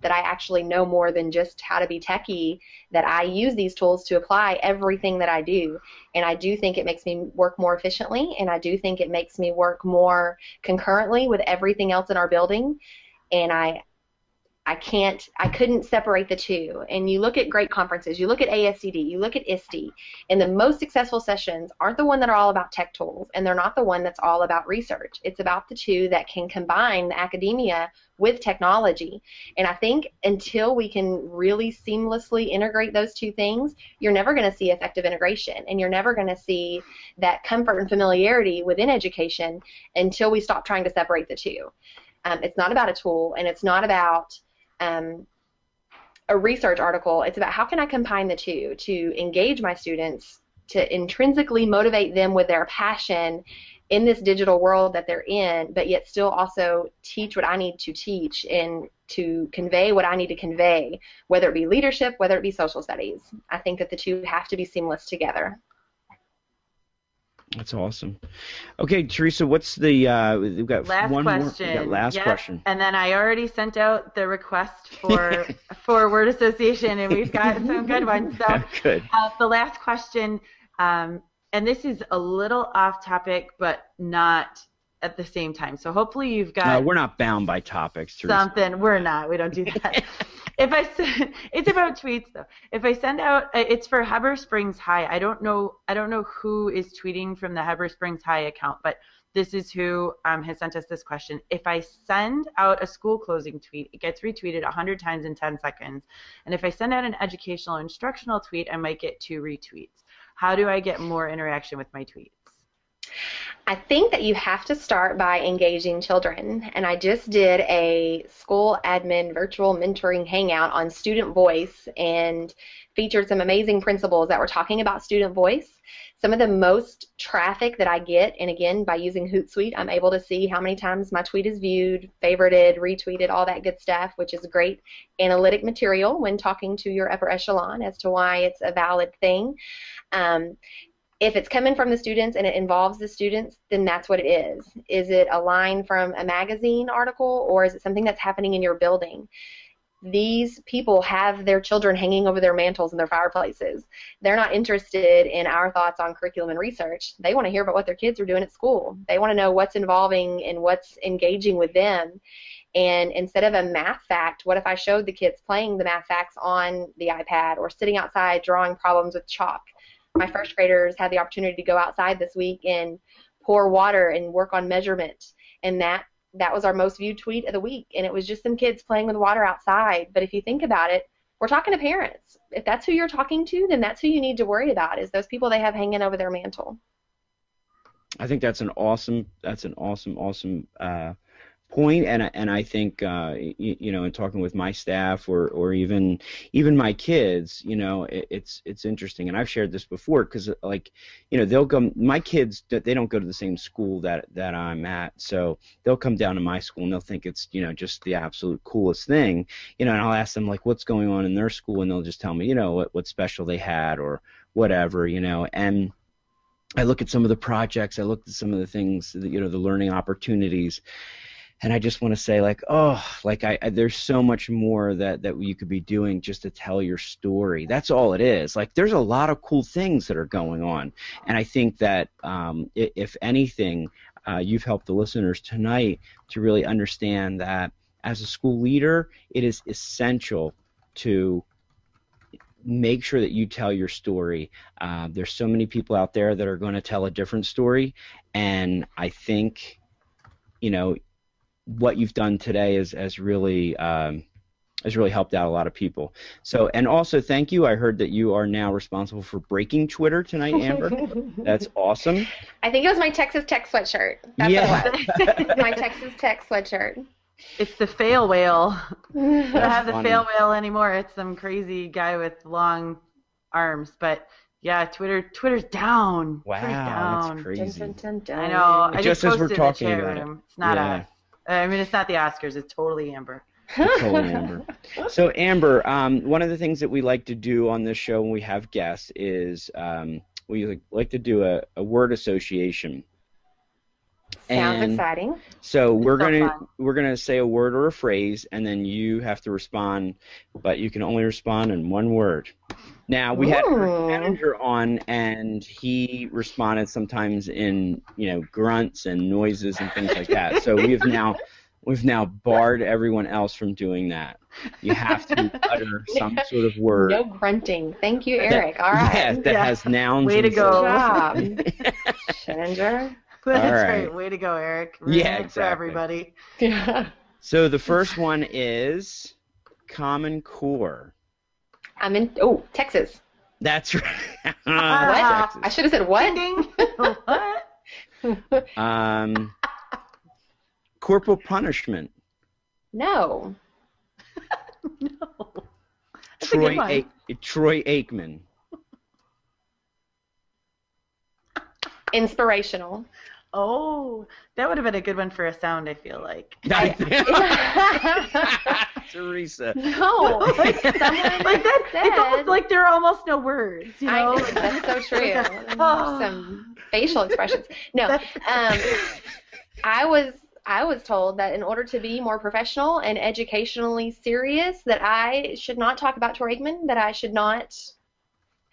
I actually know more than just how to be techie, that I use these tools to apply everything that I do. And I do think it makes me work more efficiently, and I do think it makes me work more concurrently with everything else in our building. And I couldn't separate the two. And you look at great conferences, you look at ASCD, you look at ISTE, and the most successful sessions aren't the one that are all about tech tools, and they're not the one that's all about research. It's about the two that can combine the academia with technology. And I think until we can really seamlessly integrate those two things, you're never going to see effective integration, and you're never going to see that comfort and familiarity within education until we stop trying to separate the two. It's not about a tool, and it's not about a research article. It's about how can I combine the two to engage my students, to intrinsically motivate them with their passion in this digital world that they're in, but yet still also teach what I need to teach and to convey what I need to convey, whether it be leadership, whether it be social studies. I think that the two have to be seamless together. That's awesome. Okay, Teresa, what's the we've got last one question. more. We got last question. And then I already sent out the request for word association, and we've got some good ones. So good. The last question, and this is a little off topic, but not at the same time. So hopefully you've got. No, we're not bound by topics, Teresa. Something. We're not. We don't do that. It's about tweets though. If I send out, it's for Heber Springs High. I don't know who is tweeting from the Heber Springs High account, but this is who has sent us this question. If I send out a school closing tweet, it gets retweeted 100 times in 10 seconds. And if I send out an educational or instructional tweet, I might get 2 retweets. How do I get more interaction with my tweets? I think that you have to start by engaging children, and I just did a school admin virtual mentoring hangout on student voice and featured some amazing principals that were talking about student voice. Some of the most traffic that I get, and again, by using Hootsuite, I'm able to see how many times my tweet is viewed, favorited, retweeted, all that good stuff, which is great analytic material when talking to your upper echelon as to why it's a valid thing. If it's coming from the students and it involves the students, then that's what it is. Is it a line from a magazine article, or is it something that's happening in your building? These people have their children hanging over their mantles and their fireplaces. They're not interested in our thoughts on curriculum and research. They want to hear about what their kids are doing at school. They want to know what's involving and what's engaging with them. And instead of a math fact, what if I showed the kids playing the math facts on the iPad or sitting outside drawing problems with chalk? My first graders had the opportunity to go outside this week and pour water and work on measurement, and that was our most viewed tweet of the week, and it was just some kids playing with water outside. But if you think about it, we're talking to parents. If that's who you're talking to, then that's who you need to worry about, is those people they have hanging over their mantle. I think that's an awesome point, and I think in talking with my staff or even my kids, it's interesting, and I've shared this before because they'll go. My kids, they don't go to the same school that I'm at, so they'll come down to my school and they'll think it's just the absolute coolest thing, and I'll ask them like what's going on in their school, and they'll just tell me what special they had or whatever, and I look at some of the projects, I look at some of the things, the learning opportunities. And I just want to say, there's so much more that you could be doing just to tell your story. That's all it is. Like, there's a lot of cool things that are going on. And I think that, if anything, you've helped the listeners tonight to really understand that as a school leader, it is essential to make sure that you tell your story. There's so many people out there that are going to tell a different story. And I think, what you've done today has really helped out a lot of people. So, and also thank you. I heard that you are now responsible for breaking Twitter tonight, Amber. That's awesome. I think it was my Texas Tech sweatshirt. That's what it was. My Texas Tech sweatshirt. It's the fail whale. I don't have the funny. fail whale anymore. It's some crazy guy with long arms. But yeah, Twitter's down. Wow, Twitter's down. that's crazy. Dun, dun, dun, dun. I know. I Just just as we're posted talking in the chat about it. room. It's not Yeah. us. I mean, it's not the Oscars. It's totally Amber. Totally, Amber. So, Amber, one of the things that we like to do on this show when we have guests is we like to do a word association. Sounds And exciting. So It's we're so gonna say a word or a phrase, and then you have to respond, but you can only respond in one word. Now we had our manager on, and he responded sometimes in grunts and noises and things like that. So we've now barred everyone else from doing that. You have to utter some sort of word. No grunting. Thank you, Eric. All right. Yeah, that has nouns. Way to and go. Good job. Ginger. That's All right. right. Way to go, Eric. Ruining Yeah, it for exactly. everybody. Yeah. So the first one is Common Core. I'm in. Texas. That's right. What? Texas. I should have said what? Ding. What? Corporal punishment. No. No. That's a good one. Troy Aikman. Inspirational. Oh, that would have been a good one for a sound, I feel like. Teresa. No. Someone Like that, it's almost said. like there are almost no words, you know? That's so true. Some facial expressions. No. I was told that in order to be more professional and educationally serious, that I should not talk about Troy Aikman, that I should not.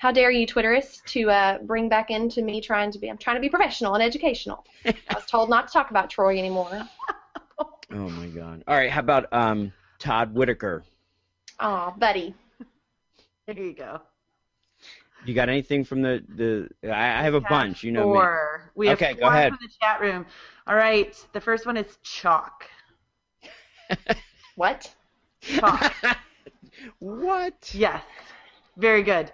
How dare you, Twitterists, to bring back into me I'm trying to be professional and educational. I was told not to talk about Troy anymore. Oh my God. All right. How about Todd Whitaker? Aw, buddy. There you go. You got anything from the? I have a bunch. You know me. Four. We have Okay, four go ahead. from the chat room. All right. The first one is chalk. What? Chalk. What? Yes. Very good.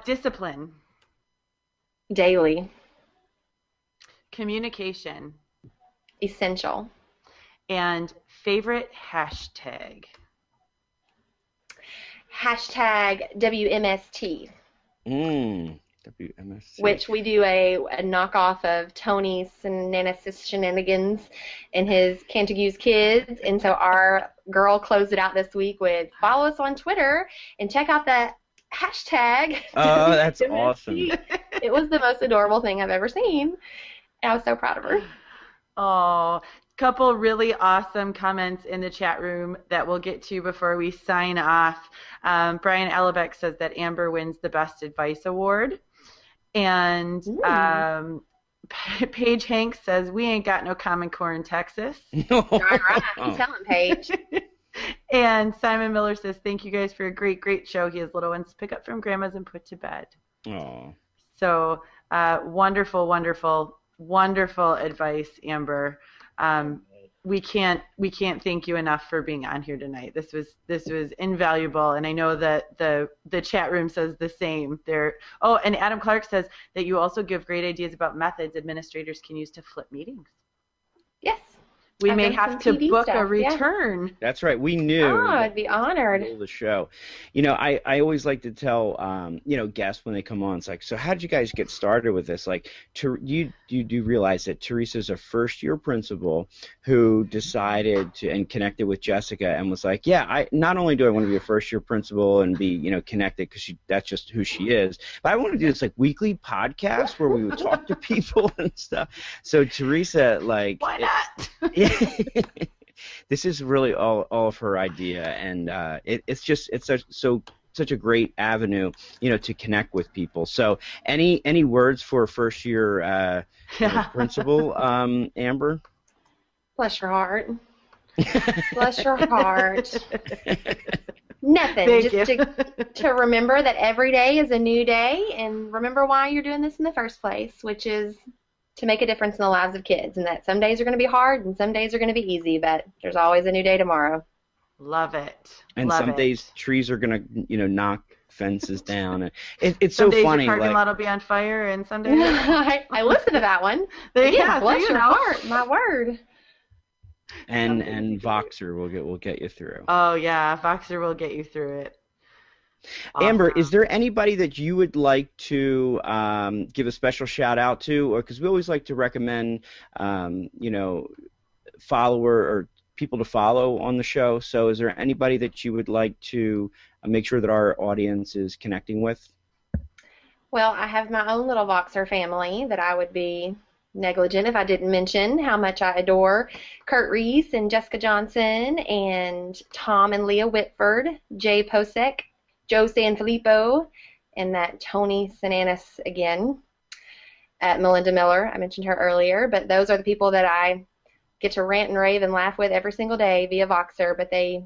Discipline. Daily. Communication. Essential. And favorite hashtag. Hashtag WMST, WMSC. which we do a knockoff of Tony's shenanigans and his Cantague's Kids. And so our girl closed it out this week with follow us on Twitter and check out the hashtag. Oh, that's WMST. awesome. It was the most adorable thing I've ever seen. And I was so proud of her. Oh, couple really awesome comments in the chat room that we'll get to before we sign off. Brian Ellebeck says that Amber wins the Best Advice Award. And Paige Hanks says, we ain't got no Common Core in Texas. All right, I'm telling Paige. And Simon Miller says, thank you guys for a great, great show. He has little ones to pick up from grandma's and put to bed. Oh. So wonderful, wonderful, wonderful advice, Amber. We can't thank you enough for being on here tonight. This was invaluable, and I know that the chat room says the same. And Adam Clark says that you also give great ideas about methods administrators can use to flip meetings. Yes. We I've may done have some to TV book stuff, a return. yeah. That's right. We knew. Oh, I'd be honored. The show. You know, I always like to tell guests when they come on, it's like, so how did you guys get started with this? Like, you do realize that Teresa's a first-year principal who decided to and connected with Jessica and was like, yeah, I not only do I want to be a first-year principal and be connected because that's just who she is, but I want to do this like weekly podcast where we would talk to people and stuff. So Teresa, like, why not? This is really all of her idea, and it's such a great avenue, to connect with people. So, any words for a first year principal, Amber? Bless your heart. Bless your heart. Nothing. Thank Just you. to remember that every day is a new day, and remember why you're doing this in the first place, which is to make a difference in the lives of kids, and that some days are going to be hard and some days are going to be easy, but there's always a new day tomorrow. Love it. And Love some it. days trees are going to, knock fences down. And it's Some so days funny. your parking Like, lot will be on fire, and some days. I listened to that one. Yeah, Bless so your heart, my word. and Voxer will get you through. Oh yeah, Voxer will get you through it. Amber, Awesome. is there anybody that you would like to give a special shout out to, or because we always like to recommend, follower or people to follow on the show? So, is there anybody that you would like to make sure that our audience is connecting with? Well, I have my own little Voxer family that I would be negligent if I didn't mention how much I adore Kurt Reese and Jessica Johnson and Tom and Leah Whitford, Jay Posek, Joe Sanfilippo, and that Tony Sinanis again, Melinda Miller. I mentioned her earlier, but those are the people that I get to rant and rave and laugh with every single day via Voxer. But they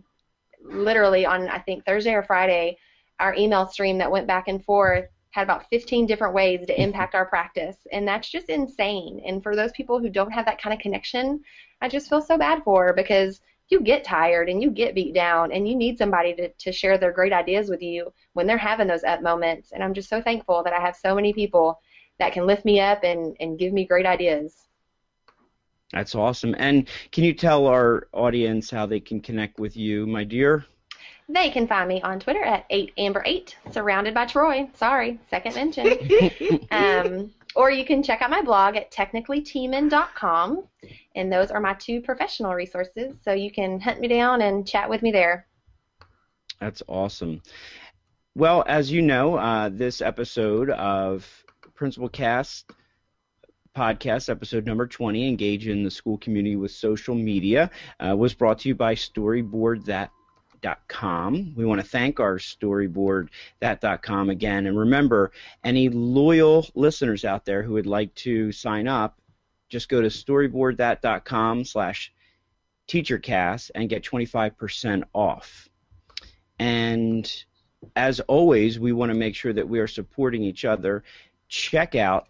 literally on, I think, Thursday or Friday, our email stream that went back and forth had about 15 different ways to impact our practice, and that's just insane. And for those people who don't have that kind of connection, I just feel so bad for, because you get tired and you get beat down and you need somebody to share their great ideas with you when they're having those up moments. And I'm just so thankful that I have so many people that can lift me up and give me great ideas. That's awesome. And can you tell our audience how they can connect with you, my dear? They can find me on Twitter at 8Amber8, surrounded by Troy. Sorry, second mention. Or you can check out my blog at technicallyteamin.com, and those are my two professional resources, so you can hunt me down and chat with me there. That's awesome. Well, as you know, this episode of Principal Cast podcast, episode number 20, Engage in the School Community with Social Media, was brought to you by StoryboardThat.com. We want to thank our StoryboardThat.com again. And remember, any loyal listeners out there who would like to sign up, just go to StoryboardThat.com/teachercast and get 25% off. And as always, we want to make sure that we are supporting each other. Check out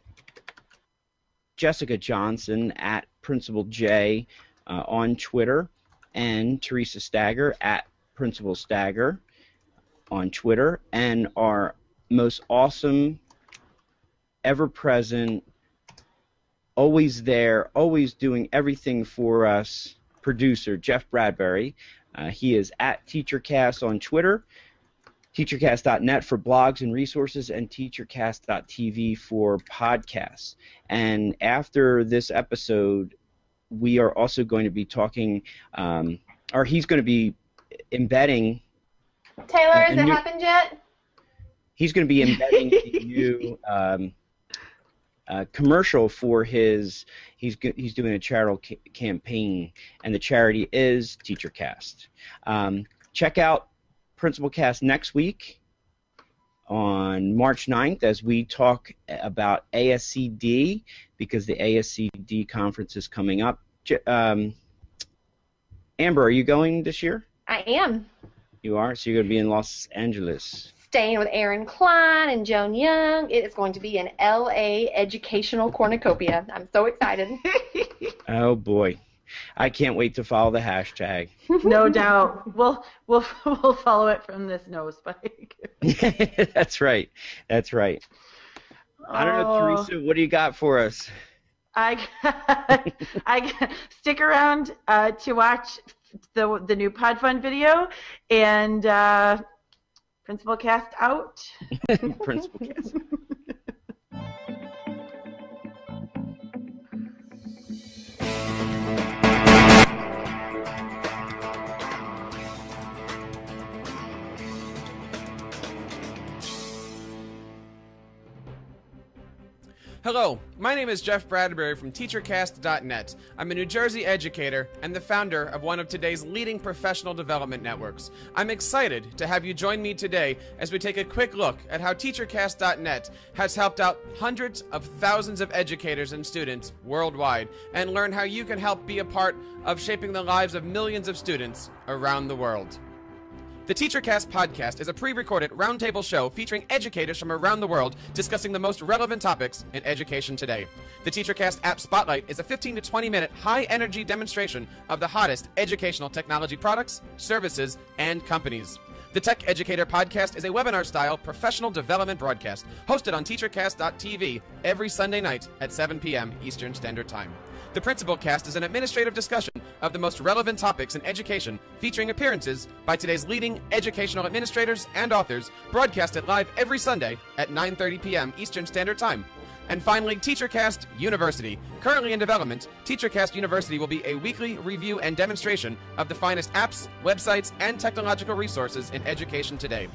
Jessica Johnson at Principal J on Twitter, and Teresa Stagger at Principal Stagger on Twitter, and our most awesome, ever-present, always there, always doing everything for us, producer Jeff Bradbury. He is at TeacherCast on Twitter, teachercast.net for blogs and resources, and teachercast.tv for podcasts. And after this episode, we are also going to be talking, or he's going to be embedding. Taylor, has it happened yet? He's going to be embedding a new commercial for his. He's doing a charitable campaign, and the charity is TeacherCast. Check out Principal Cast next week on March 9th as we talk about ASCD, because the ASCD conference is coming up. Amber, are you going this year? I am. You are? So you're going to be in Los Angeles. Staying with Aaron Klein and Joan Young. It is going to be an LA educational cornucopia. I'm so excited. Oh, boy. I can't wait to follow the hashtag. No doubt. We'll follow it from this nose spike. That's right. That's right. I don't know, Teresa, what do you got for us? I stick around to watch the new PodFun video, and Principal Cast out. Principal Cast. Hello, my name is Jeff Bradbury from TeacherCast.net. I'm a New Jersey educator and the founder of one of today's leading professional development networks. I'm excited to have you join me today as we take a quick look at how TeacherCast.net has helped out hundreds of thousands of educators and students worldwide, and learn how you can help be a part of shaping the lives of millions of students around the world. The TeacherCast podcast is a pre-recorded roundtable show featuring educators from around the world discussing the most relevant topics in education today. The TeacherCast app Spotlight is a 15 to 20-minute high-energy demonstration of the hottest educational technology products, services, and companies. The Tech Educator Podcast is a webinar-style professional development broadcast hosted on TeacherCast.tv every Sunday night at 7 p.m. Eastern Standard Time. The Principal Cast is an administrative discussion of the most relevant topics in education, featuring appearances by today's leading educational administrators and authors, broadcasted live every Sunday at 9:30 p.m. Eastern Standard Time. And finally, TeacherCast University. Currently in development, TeacherCast University will be a weekly review and demonstration of the finest apps, websites, and technological resources in education today.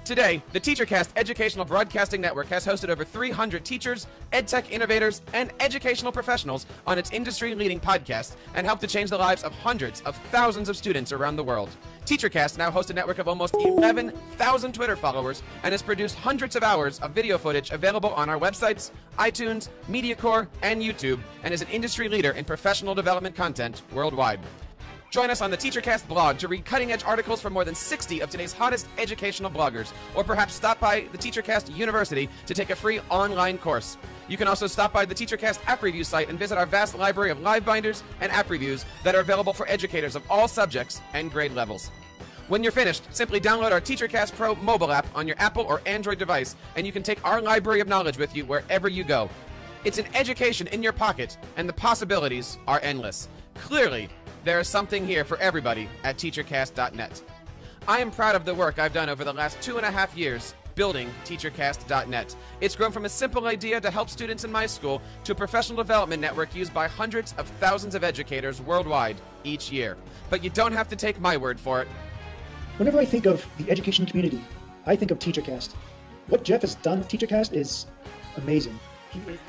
Today, the TeacherCast Educational Broadcasting Network has hosted over 300 teachers, edtech innovators, and educational professionals on its industry-leading podcast and helped to change the lives of hundreds of thousands of students around the world. TeacherCast now hosts a network of almost 11,000 Twitter followers and has produced hundreds of hours of video footage available on our websites, iTunes, MediaCore, and YouTube, and is an industry leader in professional development content worldwide. Join us on the TeacherCast blog to read cutting-edge articles from more than 60 of today's hottest educational bloggers, or perhaps stop by the TeacherCast University to take a free online course. You can also stop by the TeacherCast app review site and visit our vast library of live binders and app reviews that are available for educators of all subjects and grade levels. When you're finished, simply download our TeacherCast Pro mobile app on your Apple or Android device, and you can take our library of knowledge with you wherever you go. It's an education in your pocket, and the possibilities are endless. Clearly, there is something here for everybody at TeacherCast.net. I am proud of the work I've done over the last 2.5 years building TeacherCast.net. It's grown from a simple idea to help students in my school to a professional development network used by hundreds of thousands of educators worldwide each year. But you don't have to take my word for it. Whenever I think of the education community, I think of TeacherCast. What Jeff has done with TeacherCast is amazing.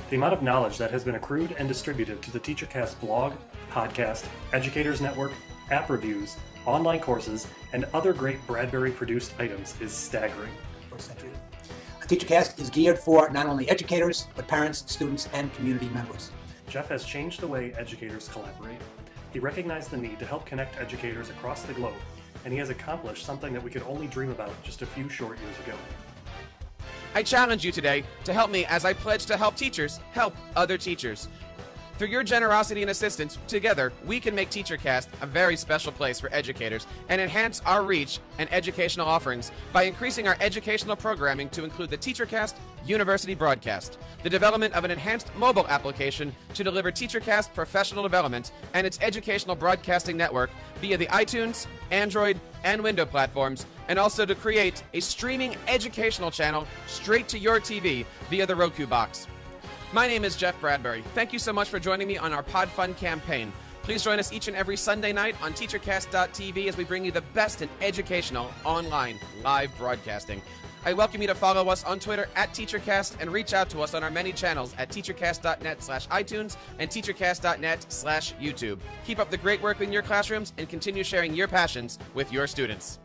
The amount of knowledge that has been accrued and distributed to the TeacherCast blog, podcast, Educators Network, app reviews, online courses, and other great Bradbury-produced items is staggering. TeacherCast is geared for not only educators, but parents, students, and community members. Jeff has changed the way educators collaborate. He recognized the need to help connect educators across the globe, and he has accomplished something that we could only dream about just a few short years ago. I challenge you today to help me as I pledge to help teachers help other teachers. Through your generosity and assistance, together, we can make TeacherCast a very special place for educators and enhance our reach and educational offerings by increasing our educational programming to include the TeacherCast University broadcast, the development of an enhanced mobile application to deliver TeacherCast professional development and its educational broadcasting network via the iTunes, Android, and Windows platforms, and also to create a streaming educational channel straight to your TV via the Roku box. My name is Jeff Bradbury. Thank you so much for joining me on our PodFun campaign. Please join us each and every Sunday night on TeacherCast.tv as we bring you the best in educational online live broadcasting. I welcome you to follow us on Twitter at TeacherCast and reach out to us on our many channels at TeacherCast.net/iTunes and TeacherCast.net/YouTube. Keep up the great work in your classrooms and continue sharing your passions with your students.